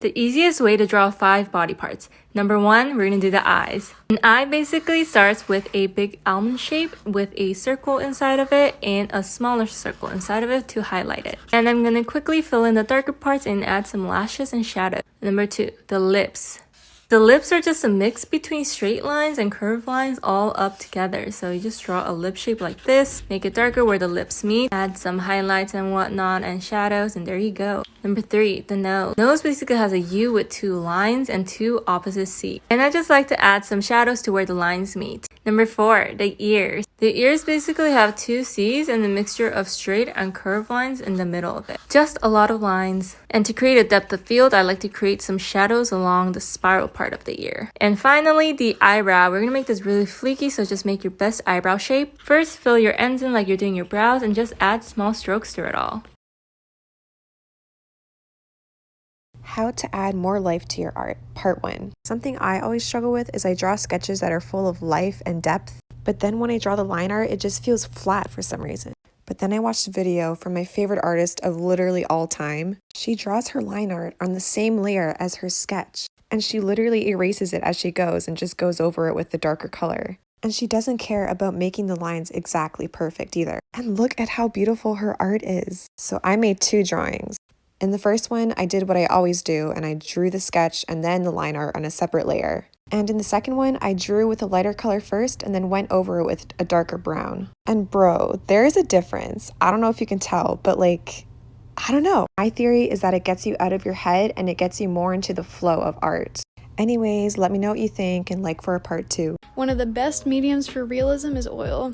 The easiest way to draw 5 body parts. Number 1, we're gonna do the eyes. An eye basically starts with a big almond shape with a circle inside of it and a smaller circle inside of it to highlight it. And I'm gonna quickly fill in the darker parts and add some lashes and shadow. Number 2, the lips. The lips are just a mix between straight lines and curved lines all up together. So you just draw a lip shape like this, make it darker where the lips meet, add some highlights and whatnot and shadows, and there you go. Number 3, the nose. Nose basically has a U with 2 lines and 2 opposite C. And I just like to add some shadows to where the lines meet. Number 4, the ears. The ears basically have 2 C's and a mixture of straight and curved lines in the middle of it. Just a lot of lines. And to create a depth of field, I like to create some shadows along the spiral part of the ear. And finally, the eyebrow. We're gonna make this really fleeky, so just make your best eyebrow shape. First, fill your ends in like you're doing your brows and just add small strokes to it all. How to add more life to your art, part 1. Something I always struggle with is I draw sketches that are full of life and depth, but then when I draw the line art, it just feels flat for some reason. But then I watched a video from my favorite artist of literally all time. She draws her line art on the same layer as her sketch, and she literally erases it as she goes and just goes over it with the darker color. And she doesn't care about making the lines exactly perfect either. And look at how beautiful her art is. So I made 2 drawings. In the first one, I did what I always do, and I drew the sketch and then the line art on a separate layer. And in the second one, I drew with a lighter color first and then went over it with a darker brown. And bro, there is a difference. I don't know if you can tell, but like, I don't know. My theory is that it gets you out of your head and it gets you more into the flow of art. Anyways, let me know what you think and like for a part 2. One of the best mediums for realism is oil.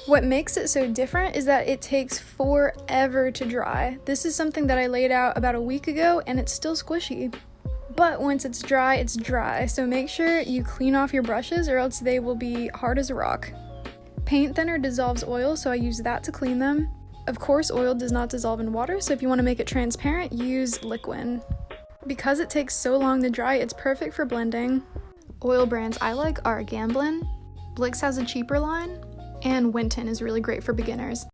What makes it so different is that it takes forever to dry. This is something that I laid out about a week ago and it's still squishy. But once it's dry, so make sure you clean off your brushes or else they will be hard as a rock. Paint thinner dissolves oil, so I use that to clean them. Of course, oil does not dissolve in water, so if you want to make it transparent, use liquid. Because it takes so long to dry, it's perfect for blending. Oil brands I like are Gamblin, Blix has a cheaper line, and Winton is really great for beginners.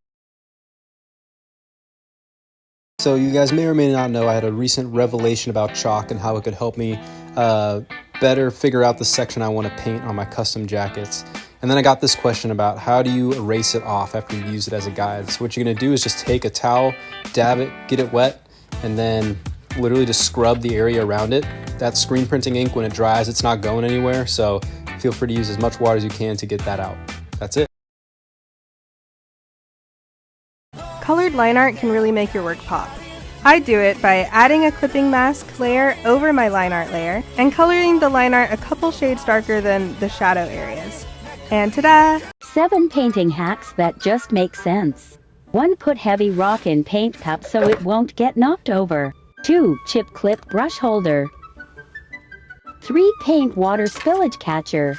So you guys may or may not know I had a recent revelation about chalk and how it could help me better figure out the section I want to paint on my custom jackets. And then I got this question about how do you erase it off after you use it as a guide. So what you're going to do is just take a towel, dab it, get it wet, and then literally just scrub the area around it. That screen printing ink, when it dries, it's not going anywhere. So feel free to use as much water as you can to get that out. That's it. Colored line art can really make your work pop. I do it by adding a clipping mask layer over my line art layer and coloring the line art a couple shades darker than the shadow areas. And ta-da! 7 painting hacks that just make sense. 1. Put heavy rock in paint cup so it won't get knocked over. 2. Chip clip brush holder. 3. Paint water spillage catcher.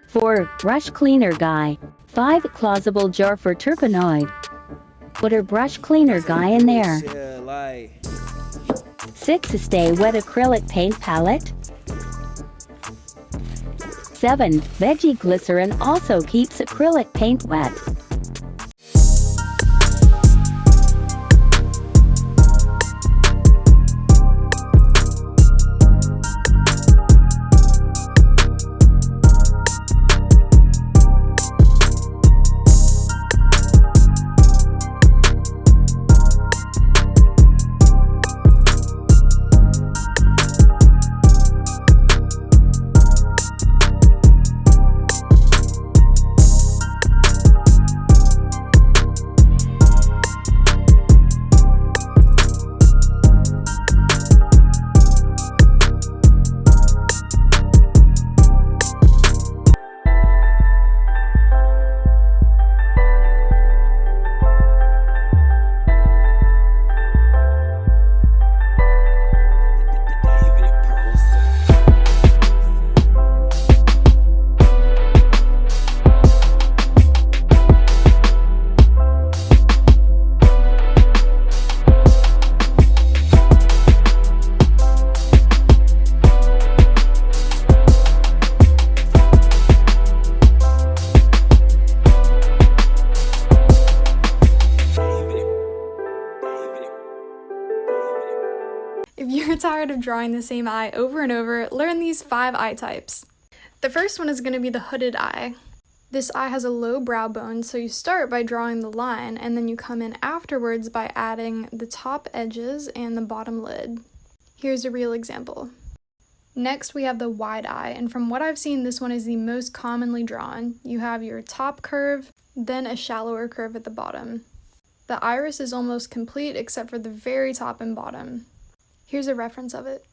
4. Brush cleaner guy. 5. Closable jar for turpenoid. Put a brush cleaner guy in there. 6. Stay wet acrylic paint palette. 7. Veggie glycerin also keeps acrylic paint wet. If you're tired of drawing the same eye over and over, learn these 5 eye types. The first one is going to be the hooded eye. This eye has a low brow bone, so you start by drawing the line, and then you come in afterwards by adding the top edges and the bottom lid. Here's a real example. Next, we have the wide eye, and from what I've seen, this one is the most commonly drawn. You have your top curve, then a shallower curve at the bottom. The iris is almost complete except for the very top and bottom. Here's a reference of it.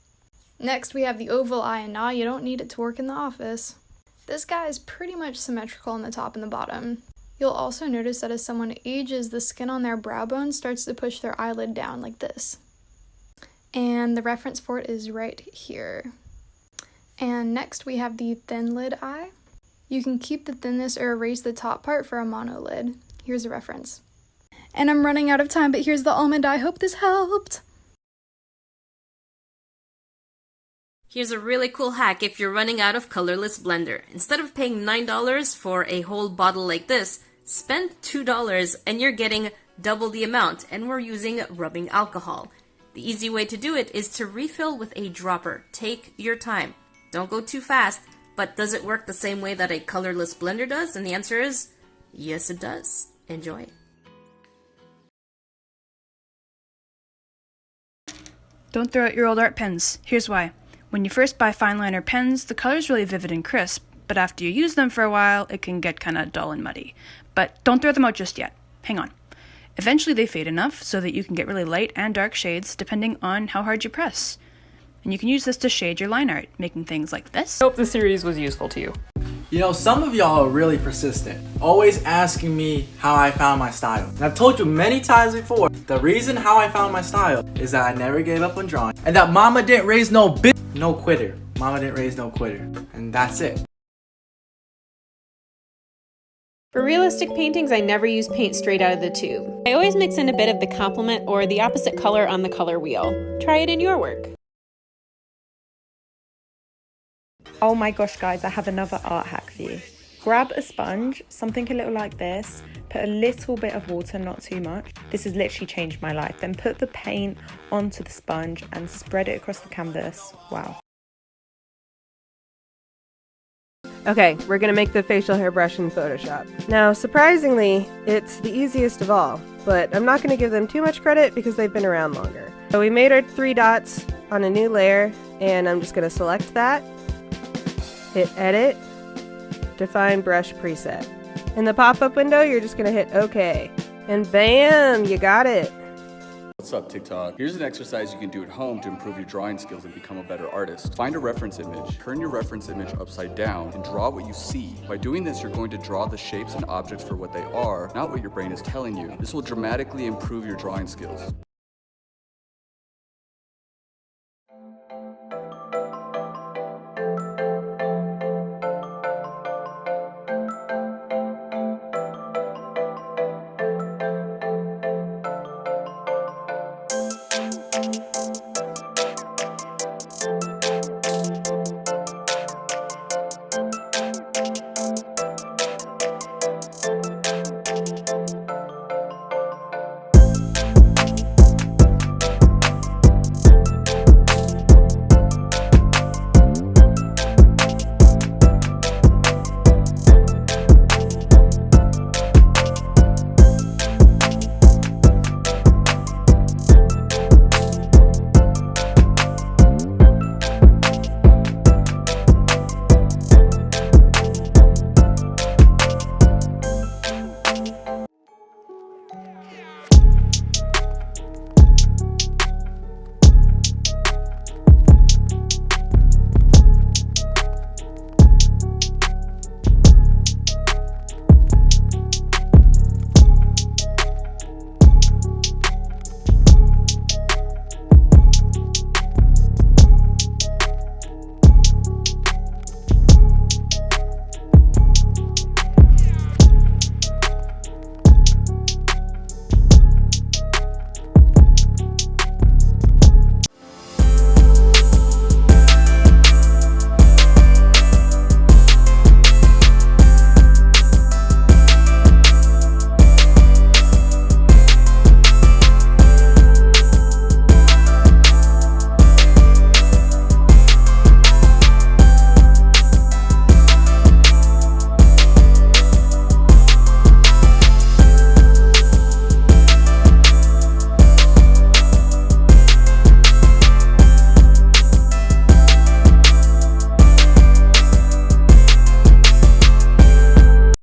Next, we have the oval eye, and nah, you don't need it to work in the office. This guy is pretty much symmetrical on the top and the bottom. You'll also notice that as someone ages, the skin on their brow bone starts to push their eyelid down like this. And the reference for it is right here. And next we have the thin lid eye. You can keep the thinness or erase the top part for a monolid. Here's a reference. And I'm running out of time, but here's the almond eye. Hope this helped. Here's a really cool hack if you're running out of colorless blender. Instead of paying $9 for a whole bottle like this, spend $2 and you're getting double the amount, and we're using rubbing alcohol. The easy way to do it is to refill with a dropper. Take your time. Don't go too fast, but does it work the same way that a colorless blender does? And the answer is, yes it does. Enjoy. Don't throw out your old art pens. Here's why. When you first buy fine liner pens, the color's really vivid and crisp, but after you use them for a while, it can get kinda dull and muddy. But don't throw them out just yet. Hang on. Eventually they fade enough so that you can get really light and dark shades depending on how hard you press. And you can use this to shade your line art, making things like this. Hope this series was useful to you. You know, some of y'all are really persistent, always asking me how I found my style. And I've told you many times before, the reason how I found my style is that I never gave up on drawing, and that mama didn't raise no bitch, no quitter. Mama didn't raise no quitter. And that's it. For realistic paintings, I never use paint straight out of the tube. I always mix in a bit of the complement or the opposite color on the color wheel. Try it in your work. Oh my gosh guys, I have another art hack for you. Grab a sponge, something a little like this, put a little bit of water, not too much. This has literally changed my life. Then put the paint onto the sponge and spread it across the canvas. Wow. Okay, we're gonna make the facial hair brush in Photoshop. Now, surprisingly, it's the easiest of all, but I'm not gonna give them too much credit because they've been around longer. So we made our 3 dots on a new layer, and I'm just gonna select that, hit edit, define brush preset. In the pop-up window, you're just gonna hit OK, and bam, you got it. What's up, TikTok? Here's an exercise you can do at home to improve your drawing skills and become a better artist. Find a reference image, turn your reference image upside down, and draw what you see. By doing this, you're going to draw the shapes and objects for what they are, not what your brain is telling you. This will dramatically improve your drawing skills.